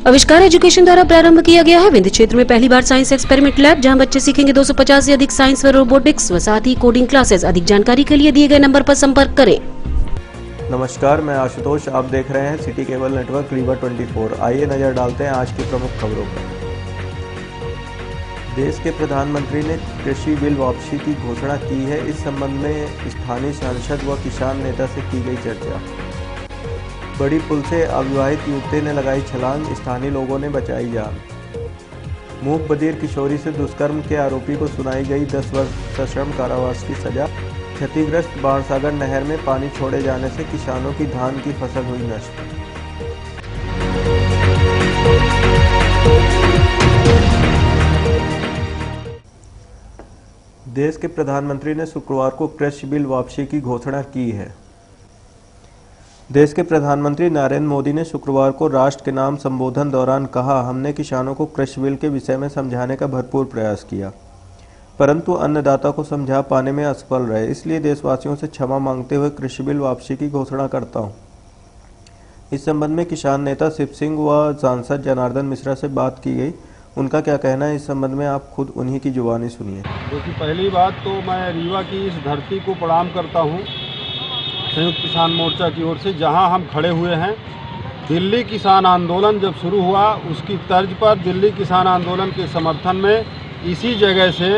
आविष्कार एजुकेशन द्वारा प्रारंभ किया गया है विंध्य क्षेत्र में पहली बार साइंस एक्सपेरिमेंट लैब, जहां बच्चे सीखेंगे 250 से अधिक साइंस व रोबोटिक्स व साथ ही कोडिंग क्लासेस। अधिक जानकारी के लिए दिए गए नंबर पर संपर्क करें। नमस्कार, मैं आशुतोष। आप देख रहे हैं सिटी केबल नेटवर्क रीवा 24। आइए नजर डालते हैं आज की प्रमुख खबरों पर। देश के प्रधानमंत्री ने कृषि बिल वापसी की घोषणा की है। इस संबंध में स्थानीय सांसद व किसान नेता से की गई चर्चा। बड़ी पुल से अविवाहित युवती ने लगाई छलांग, स्थानीय लोगों ने बचाई जान। मूक बधिर किशोरी से दुष्कर्म के आरोपी को सुनाई गई 10 वर्ष सश्रम कारावास की सजा। क्षतिग्रस्त बाणसागर नहर में पानी छोड़े जाने से किसानों की धान की फसल हुई नष्ट। देश के प्रधानमंत्री ने शुक्रवार को कृषि बिल वापसी की घोषणा की है। देश के प्रधानमंत्री नरेंद्र मोदी ने शुक्रवार को राष्ट्र के नाम संबोधन दौरान कहा, हमने किसानों को कृषि बिल के विषय में समझाने का भरपूर प्रयास किया, परंतु अन्नदाता को समझा पाने में असफल रहे। इसलिए देशवासियों से क्षमा मांगते हुए कृषि बिल वापसी की घोषणा करता हूं। इस संबंध में किसान नेता शिव सिंह व सांसद जनार्दन मिश्रा से बात की गई। उनका क्या कहना है, इस संबंध में आप खुद उन्हीं की जुबानी सुनिए। देखिए, पहली बात तो मैं रीवा की इस धरती को प्रणाम करता हूं, संयुक्त किसान मोर्चा की ओर से, जहां हम खड़े हुए हैं। दिल्ली किसान आंदोलन जब शुरू हुआ, उसकी तर्ज पर दिल्ली किसान आंदोलन के समर्थन में इसी जगह से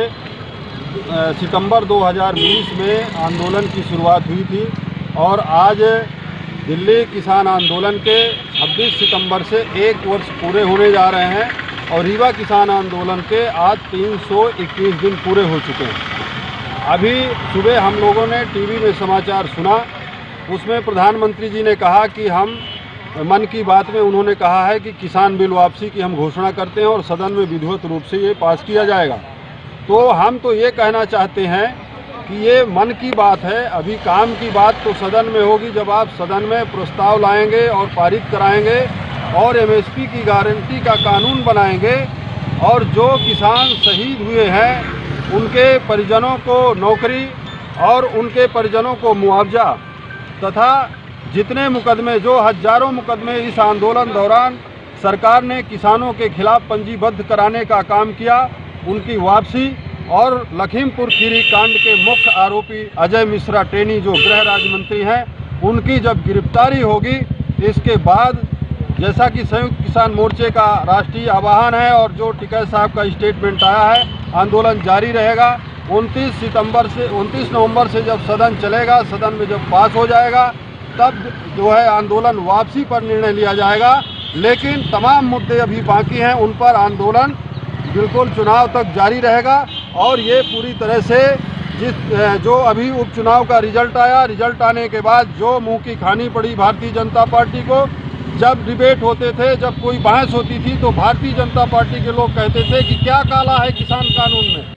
सितंबर 2020 में आंदोलन की शुरुआत हुई थी और आज दिल्ली किसान आंदोलन के 26 सितंबर से 1 वर्ष पूरे होने जा रहे हैं और रीवा किसान आंदोलन के आज 321 दिन पूरे हो चुके हैं। अभी सुबह हम लोगों ने टीवी में समाचार सुना, उसमें प्रधानमंत्री जी ने कहा कि हम मन की बात में उन्होंने कहा है कि किसान बिल वापसी की हम घोषणा करते हैं और सदन में विधिवत रूप से ये पास किया जाएगा। तो हम तो ये कहना चाहते हैं कि ये मन की बात है, अभी काम की बात तो सदन में होगी, जब आप सदन में प्रस्ताव लाएंगे और पारित कराएंगे और एमएसपी की गारंटी का कानून बनाएंगे और जो किसान शहीद हुए हैं उनके परिजनों को नौकरी और उनके परिजनों को मुआवजा तथा जितने मुकदमे, जो हजारों मुकदमे इस आंदोलन दौरान सरकार ने किसानों के खिलाफ पंजीबद्ध कराने का काम किया, उनकी वापसी और लखीमपुर खीरी कांड के मुख्य आरोपी अजय मिश्रा टेनी जो गृह राज्य मंत्री हैं, उनकी जब गिरफ्तारी होगी, इसके बाद जैसा कि संयुक्त किसान मोर्चे का राष्ट्रीय आह्वान है और जो टिकैत साहब का स्टेटमेंट आया है, आंदोलन जारी रहेगा। 29 नवंबर से जब सदन चलेगा, सदन में जब पास हो जाएगा, तब जो है आंदोलन वापसी पर निर्णय लिया जाएगा। लेकिन तमाम मुद्दे अभी बाकी हैं, उन पर आंदोलन बिल्कुल चुनाव तक जारी रहेगा और ये पूरी तरह से जो अभी उपचुनाव का रिजल्ट आया, रिजल्ट आने के बाद जो मुंह की खानी पड़ी भारतीय जनता पार्टी को, जब डिबेट होते थे, जब कोई बहस होती थी, तो भारतीय जनता पार्टी के लोग कहते थे कि क्या काला है किसान कानून में।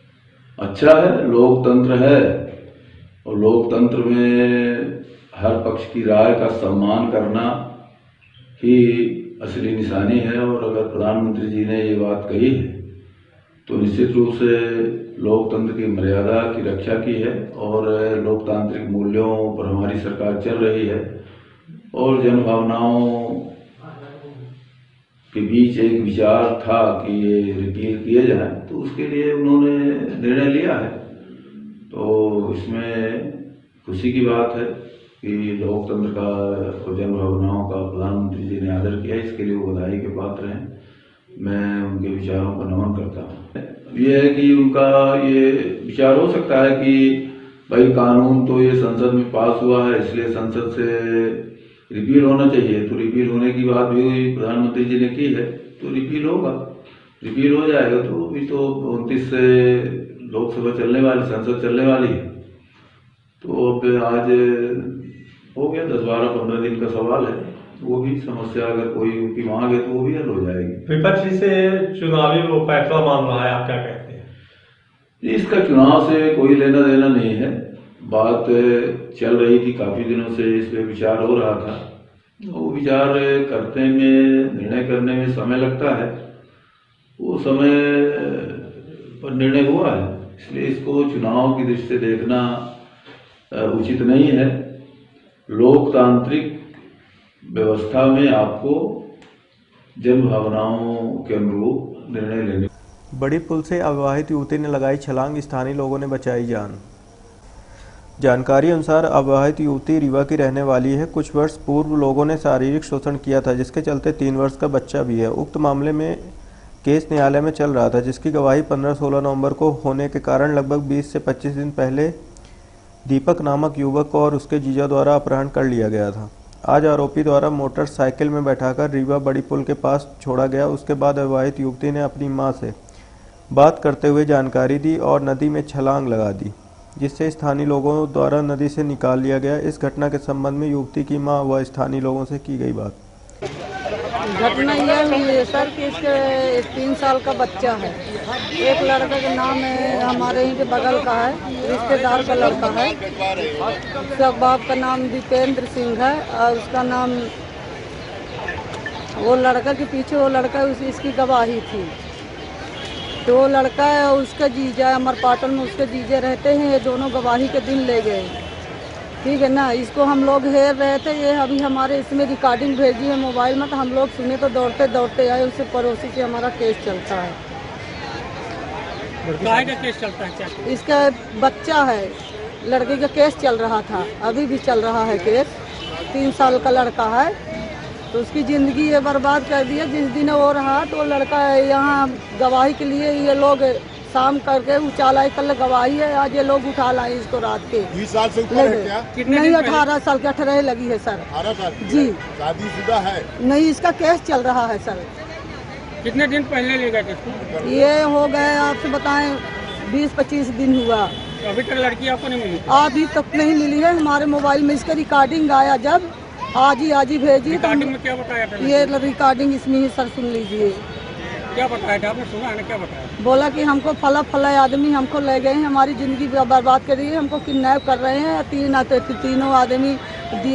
अच्छा है, लोकतंत्र है और लोकतंत्र में हर पक्ष की राय का सम्मान करना ही असली निशानी है। और अगर प्रधानमंत्री जी ने ये बात कही है तो निश्चित रूप से लोकतंत्र की मर्यादा की रक्षा की है और लोकतांत्रिक मूल्यों पर हमारी सरकार चल रही है और जन भावनाओं के बीच एक विचार था कि ये रिपील किए जाए, तो उसके लिए उन्होंने निर्णय लिया है। तो इसमें खुशी की बात है कि लोकतंत्र का और जन भावनाओं का प्रधानमंत्री जी ने आदर किया, इसके लिए वो बधाई के पात्र हैं। मैं उनके विचारों का नमन करता हूँ। ये है कि उनका ये विचार हो सकता है कि भाई कानून तो ये संसद में पास हुआ है, इसलिए संसद से रिपील होना चाहिए। तो रिपील होने की बात भी प्रधानमंत्री जी ने की है, तो रिपील होगा, रिपील हो जाएगा। तो अभी तो 29 से लोकसभा चलने वाली, संसद चलने वाली है, तो अब आज हो गया 10, 12, 15 दिन का सवाल है। वो भी समस्या अगर कोई उनकी मांग है तो वो भी हल हो जाएगी। विपक्ष से चुनावी वो फैसला मांग रहा है, आप क्या कहते हैं? इसका चुनाव से कोई लेना देना नहीं है। बात चल रही थी काफी दिनों से, इस पे विचार हो रहा था। वो विचार करते में, निर्णय करने में समय लगता है, वो समय पर निर्णय हुआ है, इसलिए इसको चुनाव की दृष्टि से देखना उचित नहीं है। लोकतांत्रिक व्यवस्था में आपको जन भावनाओं के अनुरूप निर्णय लेने। बड़ी पुल से अविवाहित युवती ने लगाई छलांग, स्थानीय लोगों ने बचाई जान। जानकारी अनुसार अविवाहित युवती रीवा की रहने वाली है। कुछ वर्ष पूर्व लोगों ने शारीरिक शोषण किया था, जिसके चलते 3 वर्ष का बच्चा भी है। उक्त मामले में केस न्यायालय में चल रहा था, जिसकी गवाही 15-16 नवंबर को होने के कारण लगभग 20 से 25 दिन पहले दीपक नामक युवक को और उसके जीजा द्वारा अपहरण कर लिया गया था। आज आरोपी द्वारा मोटरसाइकिल में बैठाकर रीवा बड़ी पुल के पास छोड़ा गया। उसके बाद अविवाहित युवती ने अपनी मां से बात करते हुए जानकारी दी और नदी में छलांग लगा दी, जिससे स्थानीय लोगों द्वारा नदी से निकाल लिया गया। इस घटना के संबंध में युवती की मां व स्थानीय लोगों से की गई बात। घटना यह हुई है सर कि इसके 3 साल का बच्चा है। एक लड़का का नाम है हमारे यहीं के बगल का है, रिश्तेदार का लड़का है। उसका बाप का नाम दीपेंद्र सिंह है और उसका नाम, वो लड़का के पीछे वो लड़का इसकी गवाही थी। तो वो लड़का है उसका जीजा है, अमरपाटन में उसके जीजे रहते हैं। ये दोनों गवाही के दिन ले गए, ठीक है ना। इसको हम लोग हेर रहे थे, ये अभी हमारे इसमें रिकॉर्डिंग भेजी है मोबाइल में, तो हम लोग सुने तो दौड़ते दौड़ते आए। उससे पड़ोसी से हमारा केस चलता है। का केस चलता है? इसका बच्चा है, लड़के का केस चल रहा था, अभी भी चल रहा है केस। 3 साल का लड़का है, तो उसकी ज़िंदगी ये बर्बाद कर दी है। जिस दिन वो रहा तो लड़का यहाँ गवाही के लिए ये लोग शाम करके उचालाई कल गवाही है, आज ये लोग उठा लाए इसको रात के। 20 साल से ऊपर है क्या? नहीं, 18 साल के 18 लगी है सर। 18 साल जी। शादीशुदा है? नहीं, इसका केस चल रहा है सर। कितने दिन पहले ले गए थे? ये हो गए आपसे बताएं 20-25 दिन हुआ। अभी तक लड़की आपको नहीं मिली? अभी तक नहीं मिली है। हमारे मोबाइल में इसका रिकॉर्डिंग आया, जब आज ही भेजी। रिकॉर्डिंग में क्या बताया था? ये रिकॉर्डिंग इसमें ही सर सुन लीजिए। क्या बताया था? आपने सुना है ना? क्या बताया? बोला कि हमको फला आदमी हमको ले गए हैं, हमारी ज़िंदगी बर्बाद कर रही है, हमको किडनैप कर रहे हैं। तीनों आदमी,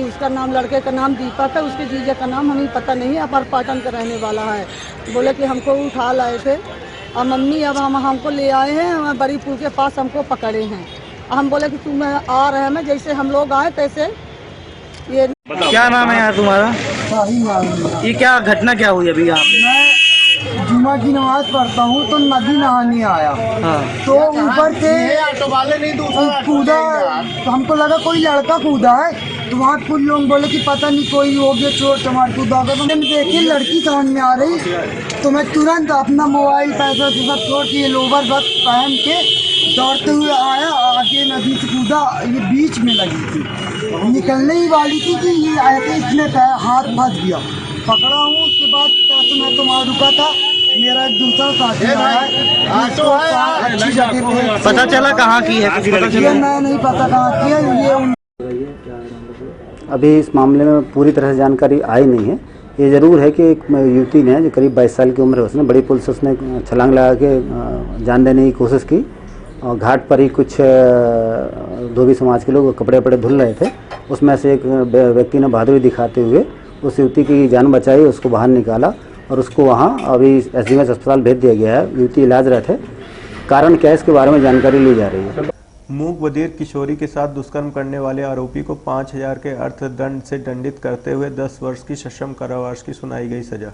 उसका नाम, लड़के का नाम दीपक है, उसके जीजा का नाम हमें पता नहीं है, अमरपाटन का रहने वाला है। बोले कि हमको उठा लाए थे और मम्मी अब हमको ले आए हैं, बड़ी पुल के पास हमको पकड़े हैं। हम बोले कि तुम आ रहे हैं, जैसे हम लोग आए तैसे ये। क्या नाम है यार तुम्हारा? ये क्या घटना क्या हुई अभी यहाँ पे? मैं जुमा की नमाज पढ़ता हूँ तो नदी नहाने आया। हाँ। तो ऊपर से कूदा, हमको लगा कोई लड़का कूदा है, तो वहाँ कुछ लोग बोले कि पता नहीं कोई हो गया, चोर चमार कूदा। तो मैंने देखी लड़की समझ में आ रही, तो मैं तुरंत अपना मोबाइल पैसा सब छोड़ के लोवर बस पहन के दौड़ते हुए आया, आगे नदी से कूदा। ये बीच में लगी थी, निकलने ही वाली थी कि ये ऐसे इसमें हाथ फंस गया, पकड़ा हूँ। उसके बाद मैं तो वहाँ रुका था, मेरा एक दूसरा साथी आया, अच्छी जगह पे। पता चला कहाँ की है? कुछ पता चला? मैं नहीं पता कहाँ की है ये। अभी इस मामले में पूरी तरह से जानकारी आई नहीं है। ये ज़रूर है कि एक युवती ने, जो करीब 22 साल की उम्र है, उसने बड़ी पुल से उसने छलांग लगा के जान देने की कोशिश की और घाट पर ही कुछ धोबी समाज के लोग कपड़े वपड़े धुल रहे थे। उसमें से एक व्यक्ति ने बहादुरी दिखाते हुए उस युवती की जान बचाई, उसको बाहर निकाला और उसको वहाँ अभी एसडीएमएस अस्पताल भेज दिया गया है। युवती इलाजरत है। कारण क्या है इसके बारे में जानकारी ली जा रही है। मूक बधिर किशोरी के साथ दुष्कर्म करने वाले आरोपी को 5,000 के अर्थदंड से दंडित करते हुए 10 वर्ष की सश्रम कारावास की सुनाई गई सजा।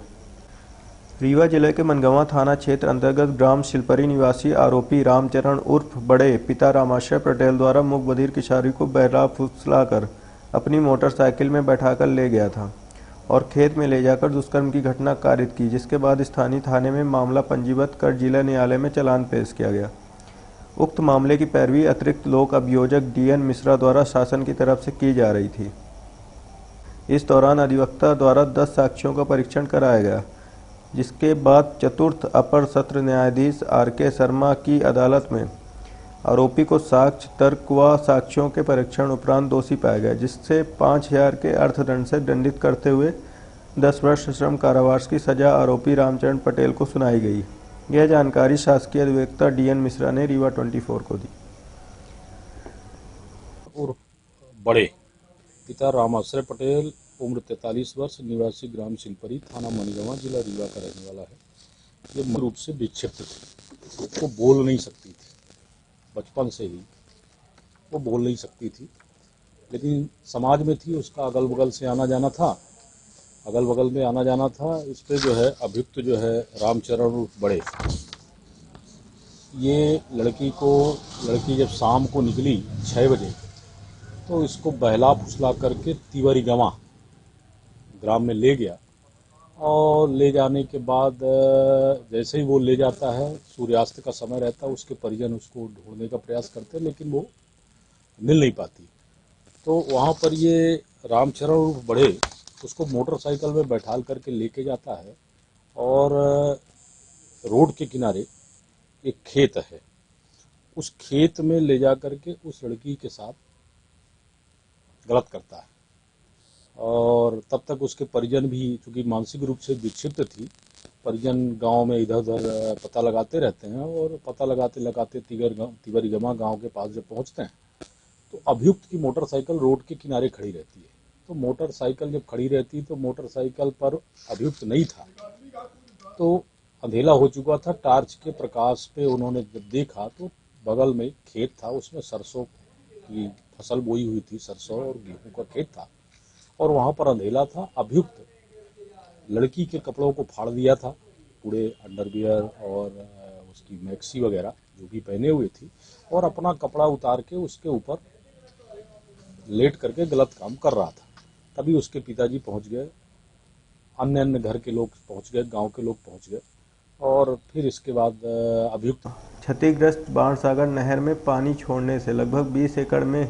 रीवा जिले के मनगवां थाना क्षेत्र अंतर्गत ग्राम शिलपरी निवासी आरोपी रामचरण उर्फ बड़े पिता रामाशय पटेल द्वारा मूक बधिर किशोरी को बहला फुसलाकर अपनी मोटरसाइकिल में बैठाकर ले गया था और खेत में ले जाकर दुष्कर्म की घटना कारित की, जिसके बाद स्थानीय थाने में मामला पंजीबद्ध कर जिला न्यायालय में चालान पेश किया गया। उक्त मामले की पैरवी अतिरिक्त लोक अभियोजक डीएन मिश्रा द्वारा शासन की तरफ से की जा रही थी। इस दौरान अधिवक्ता द्वारा 10 साक्ष्यों का परीक्षण कराया गया, जिसके बाद चतुर्थ अपर सत्र न्यायाधीश आर.के. शर्मा की अदालत में आरोपी को साक्ष्य तर्क व साक्ष्यों के परीक्षण उपरांत दोषी पाया गया, जिससे 5,000 के अर्थदंड से दंडित करते हुए 10 वर्ष सश्रम कारावास की सजा आरोपी रामचरण पटेल को सुनाई गई। यह जानकारी शासकीय अधिवक्ता डीएन मिश्रा ने रीवा 24 को दी। और बड़े पिता रामाश्रय पटेल, उम्र 43 वर्ष, निवासी ग्राम शिलपरी, थाना मनगवां, जिला रीवा का रहने वाला है। ये मूल रूप से विक्षिप्त थी, वो बोल नहीं सकती थी, बचपन से ही वो बोल नहीं सकती थी, लेकिन समाज में थी, उसका अगल बगल से आना जाना था अगल बगल में आना जाना था। इस पे जो है अभियुक्त जो है रामचरण उर्फ बड़े, ये लड़की जब शाम को निकली 6 बजे तो इसको बहला फुसला करके तिवारी गंवा ग्राम में ले गया और ले जाने के बाद जैसे ही वो ले जाता है, सूर्यास्त का समय रहता है, उसके परिजन उसको ढूंढने का प्रयास करते हैं लेकिन वो मिल नहीं पाती। तो वहाँ पर ये रामचरण उर्फ बड़े उसको मोटरसाइकिल में बैठाल करके लेके जाता है और रोड के किनारे एक खेत है, उस खेत में ले जा करके उस लड़की के साथ गलत करता है। और तब तक उसके परिजन भी चूंकि मानसिक रूप से विक्षिप्त थी, परिजन गांव में इधर उधर पता लगाते रहते हैं और पता लगाते लगाते तिवारी गमा गांव के पास जब पहुंचते हैं तो अभियुक्त की मोटरसाइकिल रोड के किनारे खड़ी रहती है। तो मोटरसाइकिल जब खड़ी रहती तो मोटरसाइकिल पर अभियुक्त नहीं था, तो अंधेला हो चुका था। टार्च के प्रकाश पे उन्होंने जब देखा तो बगल में खेत था, उसमें सरसों की फसल बोई हुई थी, सरसों और गेहूं का खेत था और वहां पर अंधेला था। अभियुक्त लड़की के कपड़ों को फाड़ दिया था, पूरे अंडरवियर और उसकी मैक्सी वगैरह जो भी पहने हुए थी, और अपना कपड़ा उतार के उसके ऊपर लेट करके गलत काम कर रहा था। तभी उसके पिताजी पहुंच गए, अन्य घर के लोग पहुंच गए, गांव के लोग पहुंच गए और फिर इसके बाद अभियुक्त। क्षतिग्रस्त बाणसागर नहर में पानी छोड़ने से लगभग 20 एकड़ में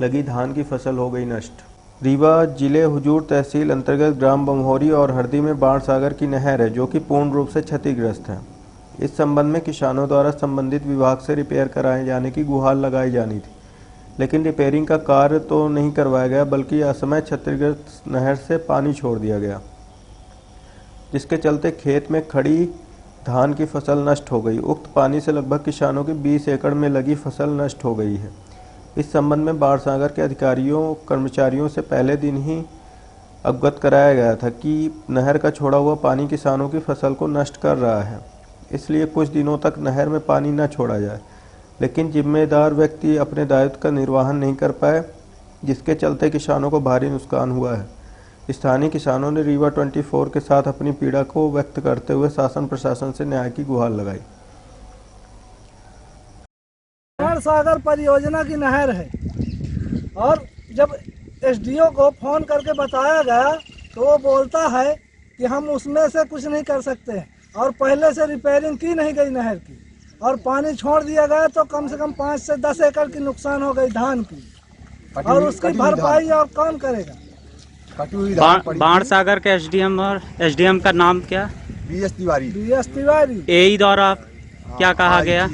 लगी धान की फसल हो गई नष्ट। रीवा जिले हुजूर तहसील अंतर्गत ग्राम बमहोरी और हरदी में बाणसागर की नहर है जो कि पूर्ण रूप से क्षतिग्रस्त है। इस संबंध में किसानों द्वारा संबंधित विभाग से रिपेयर कराए जाने की गुहार लगाई जानी थी, लेकिन रिपेयरिंग का कार्य तो नहीं करवाया गया बल्कि असमय क्षतिग्रस्त नहर से पानी छोड़ दिया गया, जिसके चलते खेत में खड़ी धान की फसल नष्ट हो गई। उक्त पानी से लगभग किसानों की 20 एकड़ में लगी फसल नष्ट हो गई है। इस संबंध में बाणसागर के अधिकारियों कर्मचारियों से पहले दिन ही अवगत कराया गया था कि नहर का छोड़ा हुआ पानी किसानों की फसल को नष्ट कर रहा है, इसलिए कुछ दिनों तक नहर में पानी न छोड़ा जाए, लेकिन जिम्मेदार व्यक्ति अपने दायित्व का निर्वहन नहीं कर पाए, जिसके चलते किसानों को भारी नुकसान हुआ है। स्थानीय किसानों ने रीवा 24 के साथ अपनी पीड़ा को व्यक्त करते हुए शासन प्रशासन से न्याय की गुहार लगाई। बाणसागर परियोजना की नहर है और जब एसडीओ को फोन करके बताया गया तो वो बोलता है कि हम उसमें से कुछ नहीं कर सकते और पहले से रिपेयरिंग की नहीं गई नहर की और पानी छोड़ दिया गया तो कम से कम 5 से 10 एकड़ की नुकसान हो गई धान की और उसकी भरपाई और कौन करेगा। बाणसागर के एसडीएम का नाम क्या? बीएस तिवारी। एई द्वारा क्या कहा गया?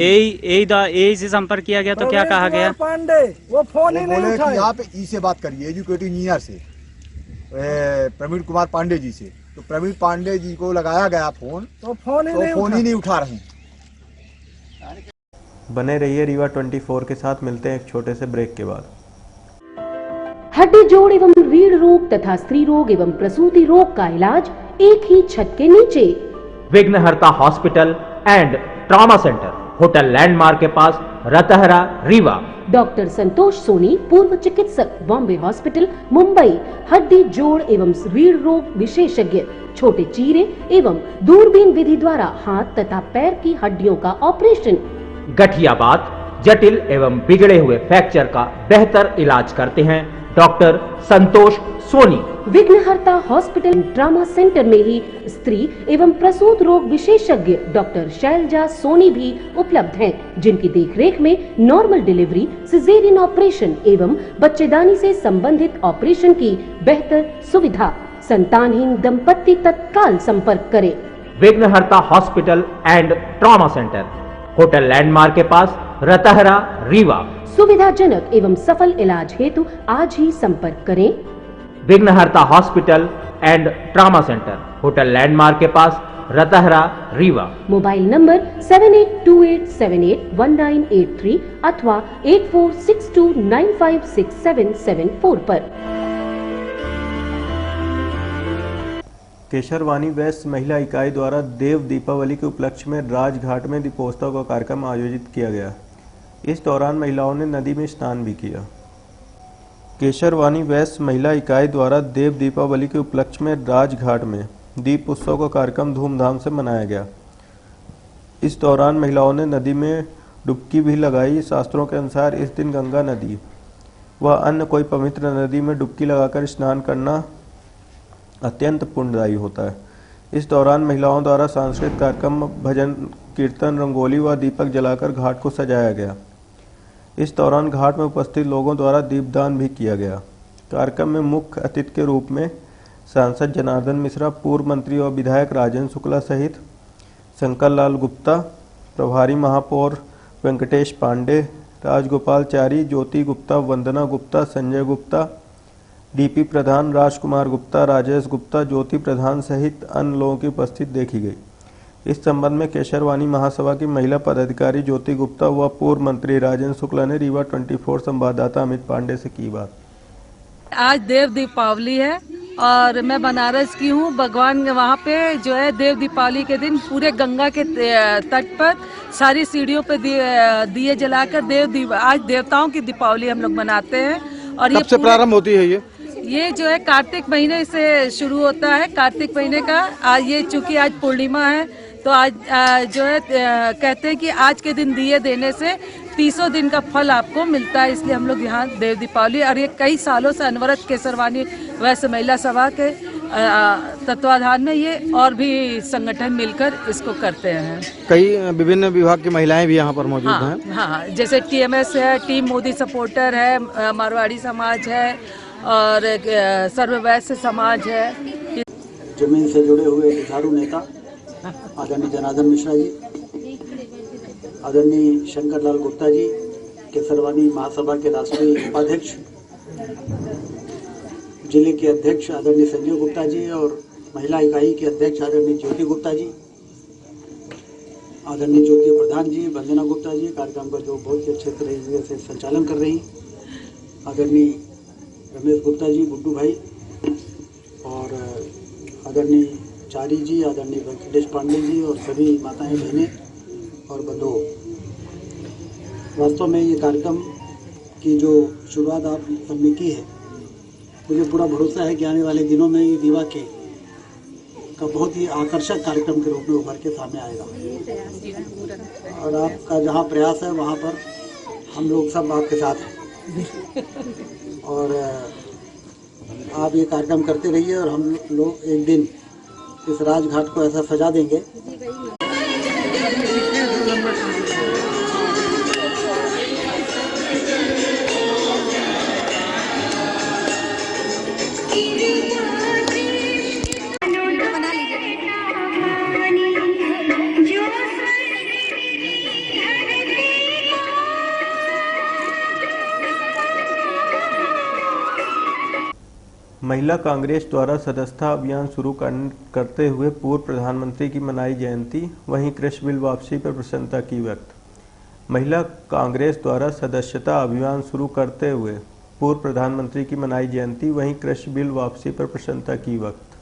एई से संपर्क किया गया तो क्या कहा गया? पांडे वो फोन ही नहीं उठाया। यहाँ पे ई से बात करिए, एजुकेटिव इंजीनियर से प्रवीण कुमार पांडे जी से, तो प्रवीण पांडे जी को लगाया गया फोन तो फोन ही नहीं उठा रहे। बने रहिए रीवा 24 के साथ, मिलते हैं एक छोटे से ब्रेक के बाद। हड्डी जोड़ एवं रीढ़ रोग तथा स्त्री रोग एवं प्रसूति रोग का इलाज एक ही छत के नीचे। विघ्नहर्ता hospital and trauma centre, hotel landmark के पास, रतहरा, रीवा। डॉक्टर संतोष सोनी, पूर्व चिकित्सक, बॉम्बे हॉस्पिटल, मुंबई। हड्डी जोड़ एवं रीढ़ रोग विशेषज्ञ, छोटे चीरे एवं दूरबीन विधि द्वारा हाथ तथा पैर की हड्डियों का ऑपरेशन। गठियाबात, जटिल एवं बिगड़े हुए फ्रैक्चर का बेहतर इलाज करते हैं डॉक्टर संतोष सोनी। विघ्नहर्ता हॉस्पिटल ट्रॉमा सेंटर में ही स्त्री एवं प्रसूत रोग विशेषज्ञ डॉक्टर शैलजा सोनी भी उपलब्ध हैं, जिनकी देखरेख में नॉर्मल डिलीवरी, सिजेरियन ऑपरेशन एवं बच्चेदानी से संबंधित ऑपरेशन की बेहतर सुविधा। संतानहीन दंपत्ति तत्काल संपर्क करें। विघ्नहर्ता hospital and trauma centre, hotel landmark के पास, रतहरा, रीवा। सुविधाजनक एवं सफल इलाज हेतु आज ही संपर्क करें। विघ्नहर्ता hospital and trauma centre, hotel landmark के पास, रतहरा, रीवा। मोबाइल नंबर 7828781983 अथवा 8462956774 पर। केशरवानी वेस्ट महिला इकाई द्वारा देव दीपावली के उपलक्ष्य में राजघाट में दीपोत्सव का कार्यक्रम आयोजित किया गया। इस दौरान महिलाओं ने नदी में स्नान भी किया। केशरवानी वैश्य महिला इकाई द्वारा देव दीपावली के उपलक्ष्य में राजघाट में दीप उत्सव का कार्यक्रम धूमधाम से मनाया गया। इस दौरान महिलाओं ने नदी में डुबकी भी लगाई। शास्त्रों के अनुसार इस दिन गंगा नदी व अन्य कोई पवित्र नदी में डुबकी लगाकर स्नान करना अत्यंत पुण्यदायी होता है। इस दौरान महिलाओं द्वारा सांस्कृतिक कार्यक्रम, भजन कीर्तन, रंगोली व दीपक जलाकर घाट को सजाया गया। इस दौरान घाट में उपस्थित लोगों द्वारा दीपदान भी किया गया। कार्यक्रम में मुख्य अतिथि के रूप में सांसद जनार्दन मिश्रा, पूर्व मंत्री और विधायक राजेंद्र शुक्ला सहित शंकर लाल गुप्ता, प्रभारी महापौर वेंकटेश पांडे, राजगोपालचारी, ज्योति गुप्ता, वंदना गुप्ता, संजय गुप्ता, डीपी प्रधान, राजकुमार गुप्ता, राजेश गुप्ता, ज्योति प्रधान सहित अन्य लोगों की उपस्थिति देखी गई। इस संबंध में केशरवानी महासभा की महिला पदाधिकारी ज्योति गुप्ता व पूर्व मंत्री राजेंद्र शुक्ला ने रीवा 24 संवाददाता अमित पांडे से की बात। आज देव दीपावली है और मैं बनारस की हूँ। भगवान वहाँ पे जो है देव दीपावली के दिन पूरे गंगा के तट पर सारी सीढ़ियों पे दिए जलाकर आज देवताओं की दीपावली हम लोग मनाते हैं। और कब से प्रारंभ होती है ये जो है कार्तिक महीने से शुरू होता है। कार्तिक महीने का आज ये चूंकि आज पूर्णिमा है तो आज जो है कहते हैं कि आज के दिन दिए देने से 30 दिन का फल आपको मिलता है, इसलिए हम लोग यहाँ देव दीपावली और ये कई सालों से अनवरत केसरवानी वैश्य महिला सभा के तत्वाधान में ये और भी संगठन मिलकर इसको करते हैं। कई विभिन्न विभाग की महिलाएं भी यहाँ पर मौजूद हैं। हाँ, जैसे TMS है, टीम मोदी सपोर्टर है, मारवाड़ी समाज है और सर्व वैश्य समाज है। जमीन से जुड़े हुए जुझारू नेता आदरणीय जनार्दन मिश्रा जी, आदरणीय शंकर लाल गुप्ता जी, केसरवानी महासभा के राष्ट्रीय उपाध्यक्ष, जिले के अध्यक्ष आदरणीय संजय गुप्ता जी और महिला इकाई के अध्यक्ष आदरणीय ज्योति गुप्ता जी, आदरणीय ज्योति प्रधान जी, वंदना गुप्ता जी, कार्यक्रम का जो बहुत ही अच्छे तरीके से संचालन कर रही, आदरणीय रमेश गुप्ता जी, गुड्डू भाई और आदरणीय चारी जी, आदरणीय वेंकटेश पांडे जी और सभी माताएं, बहनें और बंधुओं। वास्तव में ये कार्यक्रम की जो शुरुआत आप सबने की है, मुझे पूरा भरोसा है कि आने वाले दिनों में ये रीवा के का बहुत ही आकर्षक कार्यक्रम के रूप में उभर के सामने आएगा। और आपका जहाँ प्रयास है वहाँ पर हम लोग सब आपके साथ हैं और आप ये कार्यक्रम करते रहिए और हम लोग एक दिन इस राजघाट को ऐसा सजा देंगे। महिला कांग्रेस द्वारा सदस्यता अभियान शुरू करते हुए पूर्व प्रधानमंत्री की मनाई जयंती, वहीं कृषि बिल वापसी पर प्रसन्नता की व्यक्त। महिला कांग्रेस द्वारा सदस्यता अभियान शुरू करते हुए पूर्व प्रधानमंत्री की मनाई जयंती, वहीं कृषि बिल वापसी पर प्रसन्नता की व्यक्त।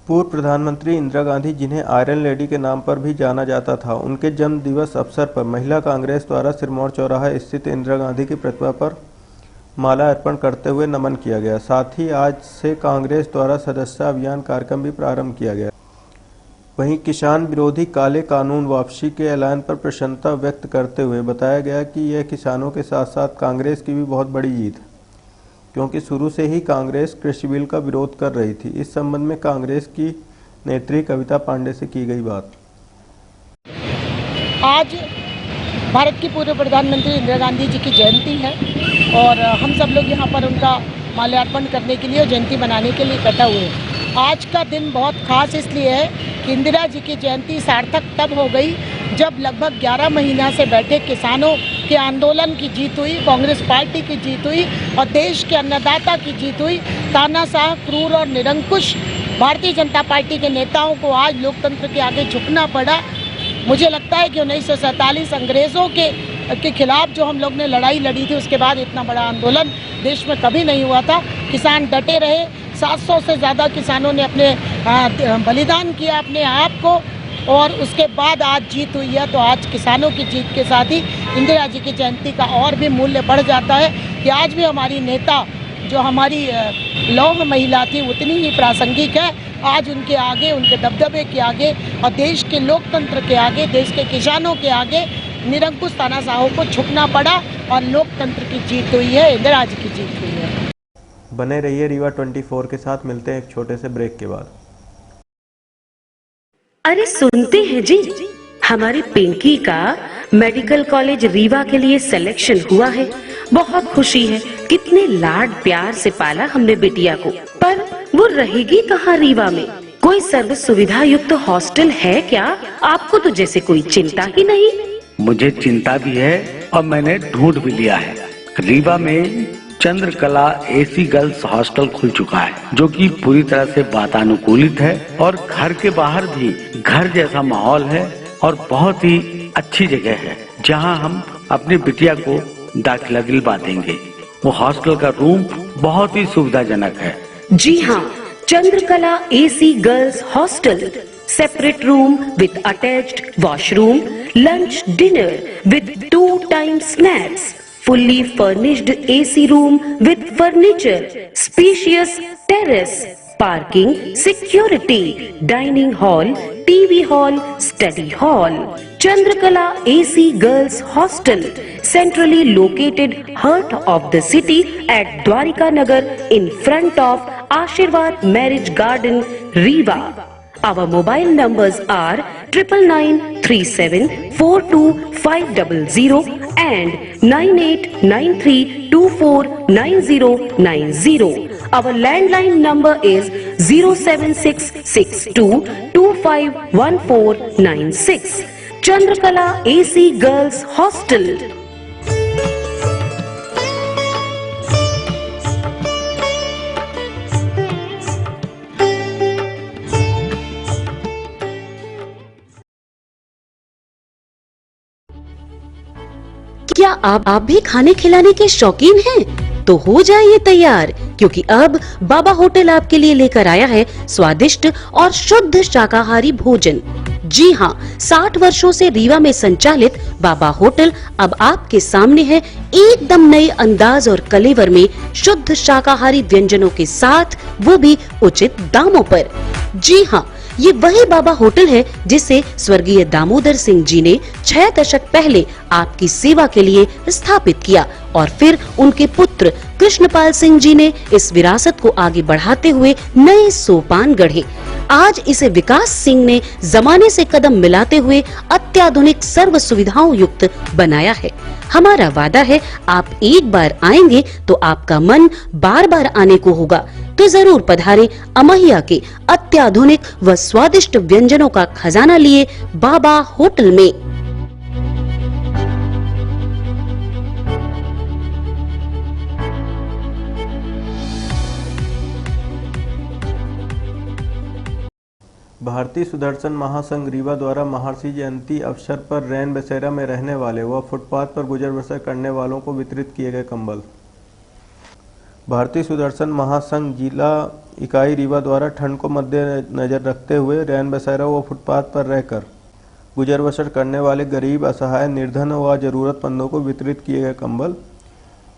पूर्व प्रधानमंत्री इंदिरा गांधी, जिन्हें आयरन लेडी के नाम पर भी जाना जाता था, उनके जन्म दिवस अवसर पर महिला कांग्रेस द्वारा सिरमौर चौराहा स्थित इंदिरा गांधी की प्रतिमा पर माला अर्पण करते हुए नमन किया गया। साथ ही आज से कांग्रेस द्वारा सदस्यता अभियान कार्यक्रम भी प्रारंभ किया गया। वहीं किसान विरोधी काले कानून वापसी के ऐलान पर प्रसन्नता व्यक्त करते हुए बताया गया कि यह किसानों के साथ साथ कांग्रेस की भी बहुत बड़ी जीत है, क्योंकि शुरू से ही कांग्रेस कृषि बिल का विरोध कर रही थी। इस संबंध में कांग्रेस की नेत्री कविता पांडे से की गई बात। आज भारत की पूर्व प्रधानमंत्री इंदिरा गांधी जी की जयंती है और हम सब लोग यहाँ पर उनका माल्यार्पण करने के लिए और जयंती मनाने के लिए इकट्ठा हुए हैं। आज का दिन बहुत खास इसलिए है कि इंदिरा जी की जयंती सार्थक तब हो गई जब लगभग 11 महीना से बैठे किसानों के आंदोलन की जीत हुई, कांग्रेस पार्टी की जीत हुई और देश के अन्नदाता की जीत हुई। तानाशाह, क्रूर और निरंकुश भारतीय जनता पार्टी के नेताओं को आज लोकतंत्र के आगे झुकना पड़ा। मुझे लगता है कि 1947 अंग्रेज़ों के खिलाफ जो हम लोग ने लड़ाई लड़ी थी, उसके बाद इतना बड़ा आंदोलन देश में कभी नहीं हुआ था। किसान डटे रहे, 700 से ज़्यादा किसानों ने अपने बलिदान किया अपने आप को और उसके बाद आज जीत हुई है। तो आज किसानों की जीत के साथ ही इंदिरा जी की जयंती का और भी मूल्य बढ़ जाता है। कि आज भी हमारी नेता जो हमारी लौह महिला थी उतनी ही प्रासंगिक है। आज उनके आगे, उनके दबदबे के आगे और देश के लोकतंत्र के आगे, देश के किसानों के आगे निरंकुश तानाशाहों को झुकना पड़ा और लोकतंत्र की जीत हुई है, इंदिरा जी की जीत हुई है। बने रहिए रीवा 24 के साथ, मिलते हैं एक छोटे से ब्रेक के बाद। अरे सुनते हैं जी, हमारी पिंकी का मेडिकल कॉलेज रीवा के लिए सिलेक्शन हुआ है। बहुत खुशी है, कितने लाड प्यार से पाला हमने बिटिया को। पर वो रहेगी कहाँ रीवा में? कोई सर्व सुविधा युक्त हॉस्टल है क्या? आपको तो जैसे कोई चिंता ही नहीं। मुझे चिंता भी है और मैंने ढूंढ भी लिया है। रीवा में चंद्रकला एसी गर्ल्स हॉस्टल खुल चुका है, जो कि पूरी तरह से वातानुकूलित है और घर के बाहर भी घर जैसा माहौल है और बहुत ही अच्छी जगह है, जहां हम अपनी बिटिया को दाखिला दिलवा देंगे। वो हॉस्टल का रूम बहुत ही सुविधाजनक है। जी हाँ, Chandrakala AC girls hostel, separate room with attached washroom, lunch dinner with 2 time snacks, fully furnished AC room with furniture, spacious terrace, parking, security, dining hall, TV hall, study hall. Chandrakala AC Girls Hostel, centrally located heart of the city at Dwarika Nagar in front of Ashirwad Marriage Garden, Rewa. Our mobile numbers are 9937425500 and 9893249090. Our landline number is 07662251496. Chandrakala AC Girls Hostel. क्या आप भी खाने खिलाने के शौकीन हैं? तो हो जाइए तैयार, क्योंकि अब बाबा होटल आपके लिए लेकर आया है स्वादिष्ट और शुद्ध शाकाहारी भोजन। जी हाँ, 60 वर्षों से रीवा में संचालित बाबा होटल अब आपके सामने है, एकदम नए अंदाज और कलेवर में शुद्ध शाकाहारी व्यंजनों के साथ, वो भी उचित दामों पर। जी हाँ, ये वही बाबा होटल है जिसे स्वर्गीय दामोदर सिंह जी ने 6 दशक पहले आपकी सेवा के लिए स्थापित किया और फिर उनके पुत्र कृष्णपाल सिंह जी ने इस विरासत को आगे बढ़ाते हुए नए सोपान गढ़े। आज इसे विकास सिंह ने जमाने से कदम मिलाते हुए अत्याधुनिक सर्व सुविधाओं युक्त बनाया है। हमारा वादा है, आप एक बार आएंगे तो आपका मन बार बार आने को होगा। तो जरूर पधारें अमहिया के अत्याधुनिक व स्वादिष्ट व्यंजनों का खजाना लिए बाबा होटल में। भारतीय सुदर्शन महासंघ रीवा द्वारा महर्षि जयंती अवसर पर रैन बसेरा में रहने वाले व फुटपाथ पर गुजर बसर करने वालों को वितरित किए गए कंबल। भारतीय सुदर्शन महासंघ जिला इकाई रीवा द्वारा ठंड को मद्देनजर रखते हुए रैन बसेरा व फुटपाथ पर रहकर गुजर बसर करने वाले गरीब, असहाय, निर्धन व जरूरतमंदों को वितरित किए गए कंबल।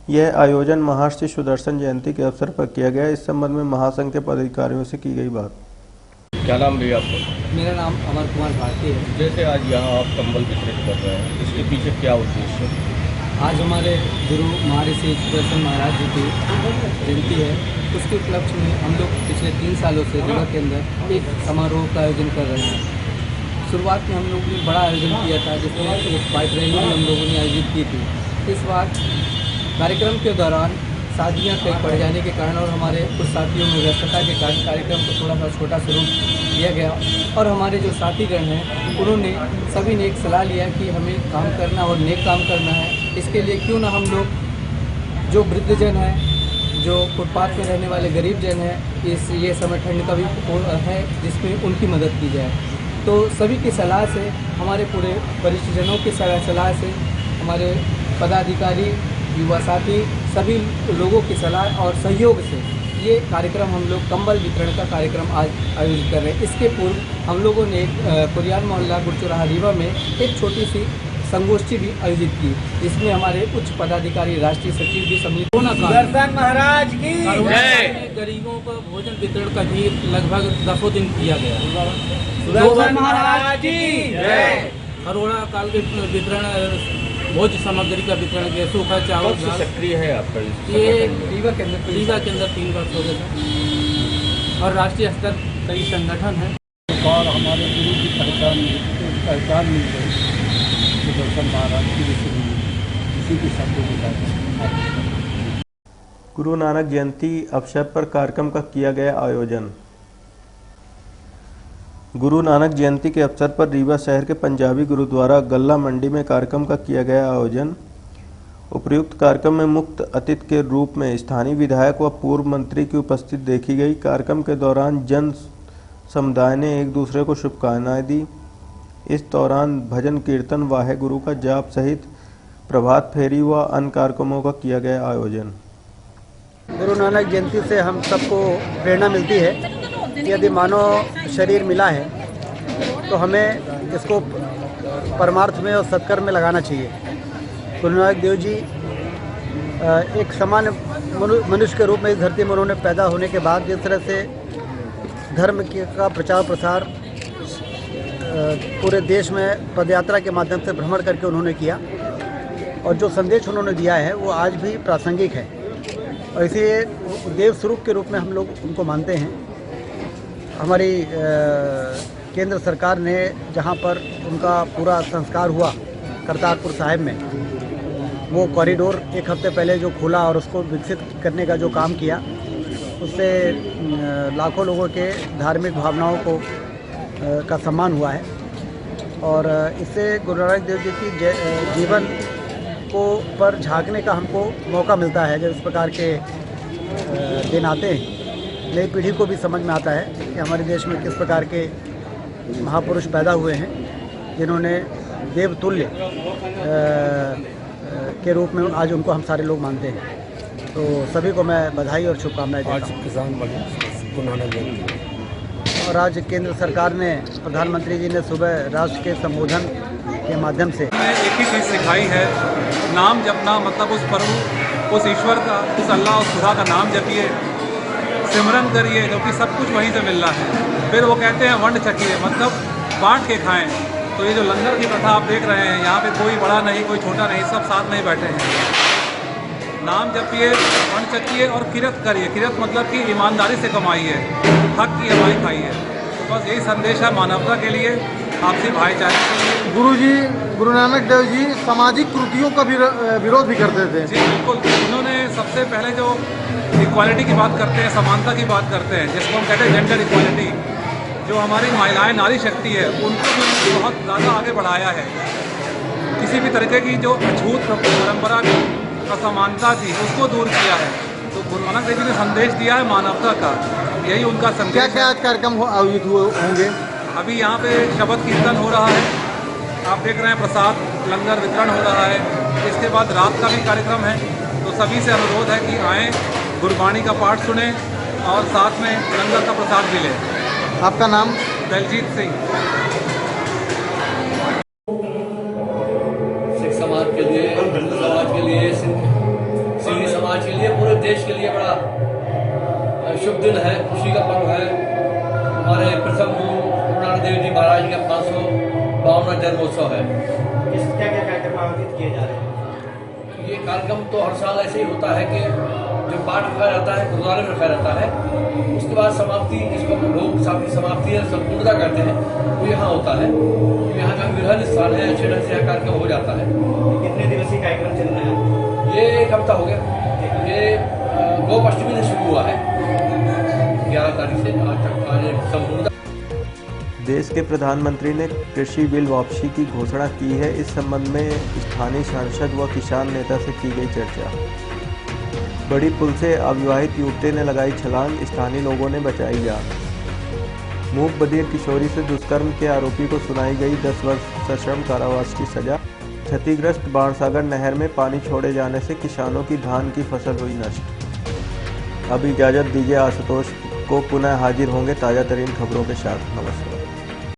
यह आयोजन महर्षि सुदर्शन जयंती के अवसर पर किया गया। इस संबंध में महासंघ के पदाधिकारियों से की गई बात। क्या नाम भैया आपका? मेरा नाम अमर कुमार भारती है। जैसे आज यहाँ आप कंबल वितरित कर रहे हैं, इसके पीछे क्या उद्देश्य है? आज हमारे गुरु महर्षि सुदर्शन महाराज जी की जयंती है। उसके उपलक्ष्य में हम लोग पिछले 3 सालों से रीवा के अंदर एक समारोह का आयोजन कर रहे हैं। शुरुआत में हम लोगों ने बड़ा आयोजन किया था, जिसमें एक बाइक रैली हम लोगों ने आयोजित की थी। इस बार कार्यक्रम के दौरान शादियाँ कई पड़ जाने के कारण और हमारे कुछ साथियों में व्यस्तता के कारण कार्यक्रम को थोड़ा सा छोटा स्वरूप दिया गया और हमारे जो साथीगण हैं उन्होंने सभी ने एक सलाह लिया कि हमें काम करना और नेक काम करना है। इसके लिए क्यों ना हम लोग जो वृद्धजन हैं, जो फुटपाथ में रहने वाले गरीब जन हैं, ये समय ठंड का भी है जिसमें उनकी मदद की जाए। तो सभी की सलाह से, हमारे पूरे वरिष्ठजनों की सलाह से, हमारे पदाधिकारी, युवा साथी, सभी लोगों की सलाह और सहयोग से ये कार्यक्रम हम लोग कंबल वितरण का कार्यक्रम आज आयोजित कर रहे हैं। इसके पूर्व हम लोगों ने कुरियान मोहल्ला गुरचौराहा रीवा में एक छोटी सी संगोष्ठी भी आयोजित की। इसमें हमारे उच्च पदाधिकारी, राष्ट्रीय सचिव भी सम्मिलित होना महाराज की जय। गरीबों को भोजन वितरण का भी लगभग 10 दिन किया गया। महाराज की जय। हरोड़ा काल के वितरण, भोज्य सामग्री का वितरण किया, सूखा चावल सक्रिय है आपका ये रीवा के अंदर 3 वर्ष हो गए थे। और राष्ट्रीय स्तर कई संगठन हैं। और हमारे गुरु की पहचान मिल गई सुदर्शन महाराज की, इसी के शब्दों में गुरु नानक जयंती अवसर पर कार्यक्रम का किया गया आयोजन। गुरु नानक जयंती के अवसर पर रीवा शहर के पंजाबी गुरुद्वारा गल्ला मंडी में कार्यक्रम का किया गया आयोजन। उपर्युक्त कार्यक्रम में मुख्य अतिथि के रूप में स्थानीय विधायक व पूर्व मंत्री की उपस्थिति देखी गई। कार्यक्रम के दौरान जन समुदाय ने एक दूसरे को शुभकामनाएं दी। इस दौरान भजन कीर्तन, वाहे गुरु का जाप सहित प्रभात फेरी व अन्य कार्यक्रमों का किया गया आयोजन। गुरु नानक जयंती से हम सबको प्रेरणा मिलती है कि यदि मानव शरीर मिला है तो हमें इसको परमार्थ में और सत्कर्म में लगाना चाहिए। गुरु नानक देव जी एक सामान्य मनुष्य के रूप में इस धरती में उन्होंने पैदा होने के बाद जिस तरह से धर्म का प्रचार प्रसार पूरे देश में पदयात्रा के माध्यम से भ्रमण करके उन्होंने किया, और जो संदेश उन्होंने दिया है वो आज भी प्रासंगिक है, और इसे देव स्वरूप के रूप में हम लोग उनको मानते हैं। हमारी केंद्र सरकार ने जहाँ पर उनका पूरा संस्कार हुआ करतारपुर साहिब में, वो कॉरिडोर एक हफ्ते पहले जो खोला और उसको विकसित करने का जो काम किया, उससे लाखों लोगों के धार्मिक भावनाओं को का सम्मान हुआ है। और इससे गुरु नानक देव जी की जीवन को पर झांकने का हमको मौका मिलता है। जब इस प्रकार के दिन आते हैं, नई पीढ़ी को भी समझ में आता है कि हमारे देश में किस प्रकार के महापुरुष पैदा हुए हैं, जिन्होंने देवतुल्य के रूप में आज उनको हम सारे लोग मानते हैं। तो सभी को मैं बधाई और शुभकामनाएं देता हूँ। किसान गुरु नानक जयंती और आज केंद्र सरकार ने, प्रधानमंत्री जी ने सुबह राष्ट्र के संबोधन के माध्यम से एक ही चीज़ सिखाई है, नाम जपना, मतलब उस प्रभु, उस ईश्वर का, उस अल्लाह, उस खुदा का नाम जपिए, सिमरन करिए, क्योंकि सब कुछ वहीं से मिल रहा है। फिर वो कहते हैं वंड चखिए, मतलब बांट के खाएं। तो ये जो लंगर की प्रथा आप देख रहे हैं, यहाँ पे कोई बड़ा नहीं, कोई छोटा नहीं, सब साथ में ही बैठे हैं। नाम जपिए, वंड चखिए और किरत करिए। किरत मतलब कि ईमानदारी से कमाइए, हक की कमाई खाइए। तो बस यही संदेश है मानवता के लिए, आपसी भाईचारे के लिए। गुरु नानक देव जी सामाजिक कुरीतियों का भी विरोध भी करते थे। जी बिल्कुल, उन्होंने सबसे पहले जो इक्वालिटी की बात करते हैं, समानता की बात करते हैं, जिसको हम कहते हैं जेंडर इक्वालिटी, जो हमारी महिलाएं नारी शक्ति है, उनको भी बहुत ज़्यादा आगे बढ़ाया है। किसी भी तरीके की जो अछूत परंपरा की असमानता थी, उसको दूर किया है। तो गुरु नानक देव जी ने संदेश दिया है मानवता का, यही उनका संदेश। क्या क्या आज कार्यक्रम आयोजित होंगे? अभी यहाँ पे शबद कीर्तन हो रहा है, आप देख रहे हैं, प्रसाद लंगर वितरण हो रहा है। इसके बाद रात का भी कार्यक्रम है। तो सभी से अनुरोध है कि आएँ, गुरबाणी का पाठ सुने और साथ में लंगर का प्रसाद भी लें। आपका नाम? दलजीत सिंह। सिख समाज के लिए, हिंदू समाज के लिए, सिंधी समाज के लिए, पूरे देश के लिए बड़ा शुभ दिन है, खुशी का पर्व है। हमारे प्रथम गुरु नानक देव जी महाराज का 552वां जन्मोत्सव है। क्या क्या कार्यक्रम आयोजित किए जा रहे हैं? ये कार्यक्रम तो हर साल ऐसे ही होता है कि जो पाठ रखा जाता है, गुरुद्वारे में रखा जाता है, उसके बाद समाप्ति, जिसको हम लोग समाप्ति है, संपूर्णता करते हैं, वो यहाँ होता है। यहाँ का बृहद स्थान है, अच्छे ढंग से यह कार्यक्रम हो जाता है। कितने दिवसीय कार्यक्रम चल रहा है? ये 1 हफ्ता हो गया। ये गोपाष्टमी से शुरू हुआ है, 11 तारीख से आज तक आज संपूर्णता। देश के प्रधानमंत्री ने कृषि बिल वापसी की घोषणा की है। इस संबंध में स्थानीय सांसद व किसान नेता से की गई चर्चा। बड़ी पुल से अविवाहित युवती ने लगाई छलांग, स्थानीय लोगों ने बचाई जान। मूक बधिर किशोरी से दुष्कर्म के आरोपी को सुनाई गई 10 वर्ष सश्रम कारावास की सजा। क्षतिग्रस्त बाणसागर नहर में पानी छोड़े जाने से किसानों की धान की फसल हुई नष्ट। अब इजाजत दीजिए, आशुतोष को पुनः हाजिर होंगे ताज़ा तरीन खबरों के साथ। नमस्कार।